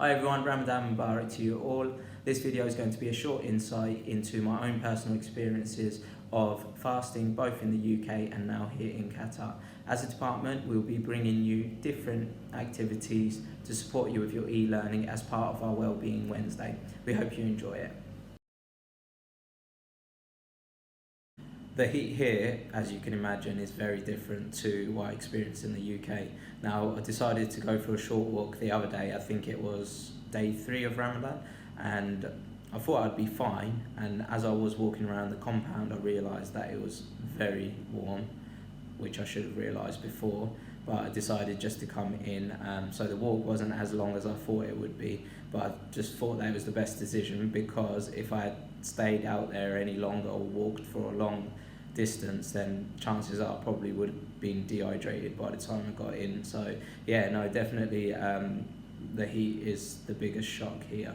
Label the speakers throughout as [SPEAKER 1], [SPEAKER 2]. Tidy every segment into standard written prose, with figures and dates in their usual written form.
[SPEAKER 1] Hi everyone, Ramadan Mubarak to you all. This video is going to be a short insight into my own personal experiences of fasting both in the UK and now here in Qatar. As a department, we'll be bringing you different activities to support you with your e-learning as part of our Wellbeing Wednesday. We hope you enjoy it. The heat here, as you can imagine, is very different to what I experienced in the UK. Now, I decided to go for a short walk the other day. I think it was day 3 of Ramadan, and I thought I'd be fine. And as I was walking around the compound, I realised that it was very warm, which I should have realised before, but I decided just to come in. So the walk wasn't as long as I thought it would be, but I just thought that it was the best decision, because if I had stayed out there any longer or walked for a long distance, then chances are I probably would have been dehydrated by the time I got in. So yeah, no, definitely the heat is the biggest shock here.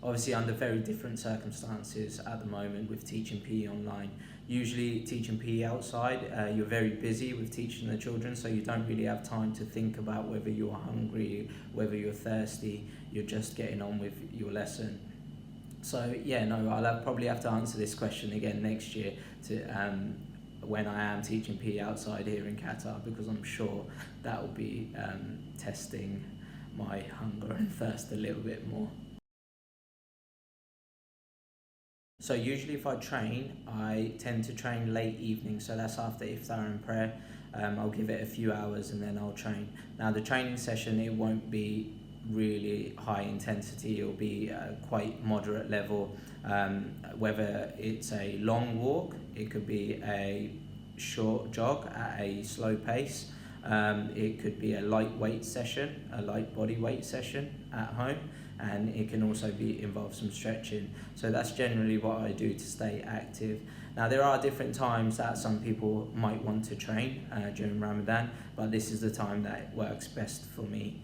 [SPEAKER 1] Obviously under very different circumstances at the moment with teaching PE online. Usually teaching PE outside, you're very busy with teaching the children, so you don't really have time to think about whether you're hungry, whether you're thirsty, you're just getting on with your lesson. So yeah, no, I'll probably have to answer this question again next year to when I am teaching PE outside here in Qatar, because I'm sure that will be testing my hunger and thirst a little bit more. So usually if I train, I tend to train late evening, so that's after iftar and prayer. I'll give it a few hours and then I'll train. Now the training session, it won't be really high intensity, it'll be quite moderate level. Whether it's a long walk, it could be a short jog at a slow pace, it could be a lightweight session, a light body weight session at home, and it can also involve some stretching. So that's generally what I do to stay active. Now there are different times that some people might want to train during Ramadan, but this is the time that works best for me.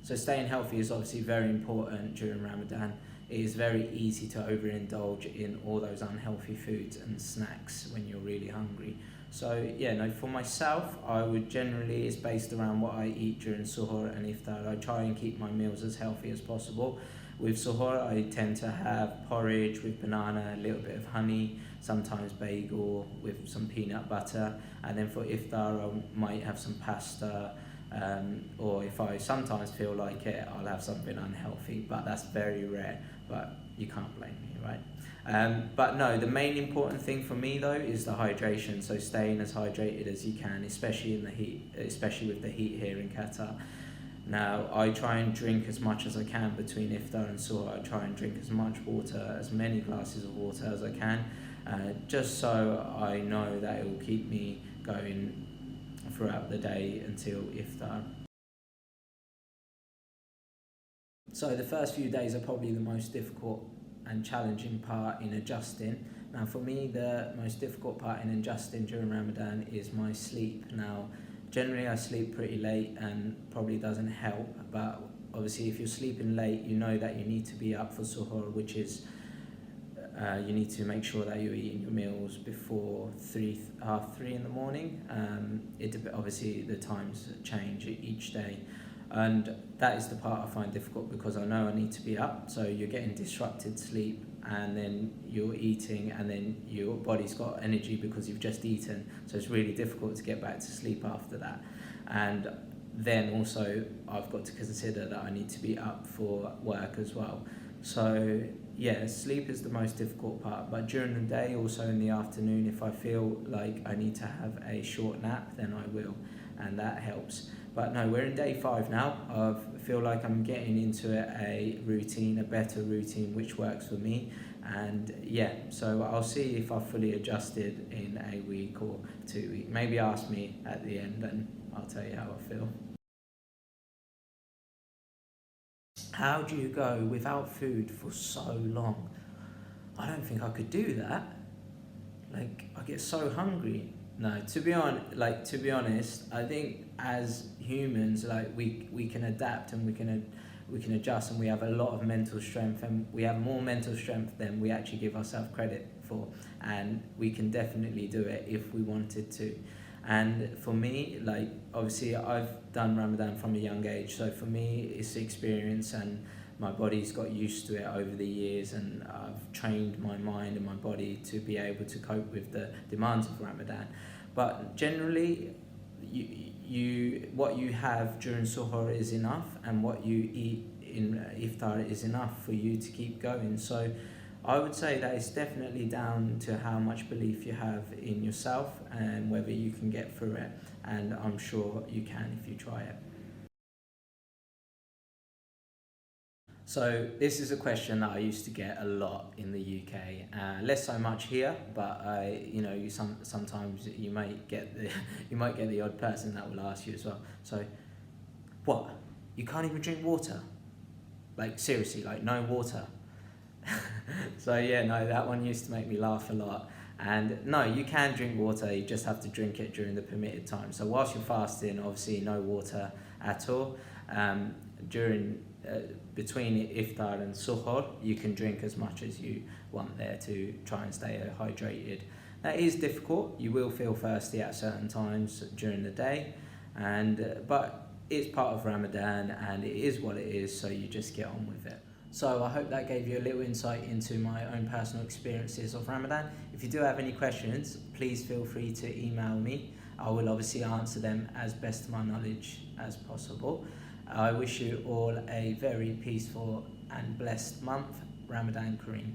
[SPEAKER 1] So staying healthy is obviously very important during Ramadan. It is very easy to overindulge in all those unhealthy foods and snacks when you're really hungry. So yeah, no, for myself, I would generally, it's based around what I eat during suhoor and iftar. I try and keep my meals as healthy as possible. With suhoor, I tend to have porridge with banana, a little bit of honey, sometimes bagel with some peanut butter, and then for iftar, I might have some pasta, or if I sometimes feel like it, I'll have something unhealthy, but that's very rare, but you can't blame me, right? But no, the main important thing for me though is the hydration, so staying as hydrated as you can, especially in the heat, especially with the heat here in Qatar. Now, I try and drink as much as I can between iftar and suhoor. I try and drink as much water, as many glasses of water as I can, just so I know that it will keep me going throughout the day until iftar. So the first few days are probably the most difficult and challenging part in adjusting. Now for me, the most difficult part in adjusting during Ramadan is my sleep. Now generally I sleep pretty late and probably doesn't help, but obviously if you're sleeping late, you know that you need to be up for suhoor, which is you need to make sure that you're eating your meals before 3 in the morning. Obviously the times change each day, and that is the part I find difficult, because I know I need to be up, so you're getting disrupted sleep and then you're eating and then your body's got energy because you've just eaten, so it's really difficult to get back to sleep after that. And then also I've got to consider that I need to be up for work as well. So yeah, sleep is the most difficult part, but during the day, also in the afternoon, if I feel like I need to have a short nap, then I will, and that helps. But no, we're in day 5 now. I feel like I'm getting into a routine, a better routine, which works for me. And yeah, so I'll see if I've fully adjusted in a week or 2 weeks. Maybe ask me at the end and I'll tell you how I feel. How do you go without food for so long? I don't think I could do that. Like, I get so hungry. No, to be honest, I think as humans, like we can adapt and we can adjust, and we have a lot of mental strength, and we have more mental strength than we actually give ourselves credit for, and we can definitely do it if we wanted to. And for me, like, obviously I've done Ramadan from a young age, so for me it's the experience, and my body's got used to it over the years, and I've trained my mind and my body to be able to cope with the demands of Ramadan. But generally, what you have during suhoor is enough, and what you eat in iftar is enough for you to keep going. So I would say that it's definitely down to how much belief you have in yourself and whether you can get through it, and I'm sure you can if you try it. So this is a question that I used to get a lot in the UK, less so much here, but sometimes you might get the you might get the odd person that will ask you as well. So, what? You can't even drink water? Like, seriously, like, no water? So yeah, no, that one used to make me laugh a lot. And no, you can drink water, you just have to drink it during the permitted time. So whilst you're fasting, obviously no water at all. During Between iftar and suhoor, you can drink as much as you want there to try and stay hydrated. That is difficult. You will feel thirsty at certain times during the day, but it's part of Ramadan and it is what it is, so you just get on with it. So I hope that gave you a little insight into my own personal experiences of Ramadan. If you do have any questions, please feel free to email me. I will obviously answer them as best to my knowledge as possible. I wish you all a very peaceful and blessed month. Ramadan Kareem.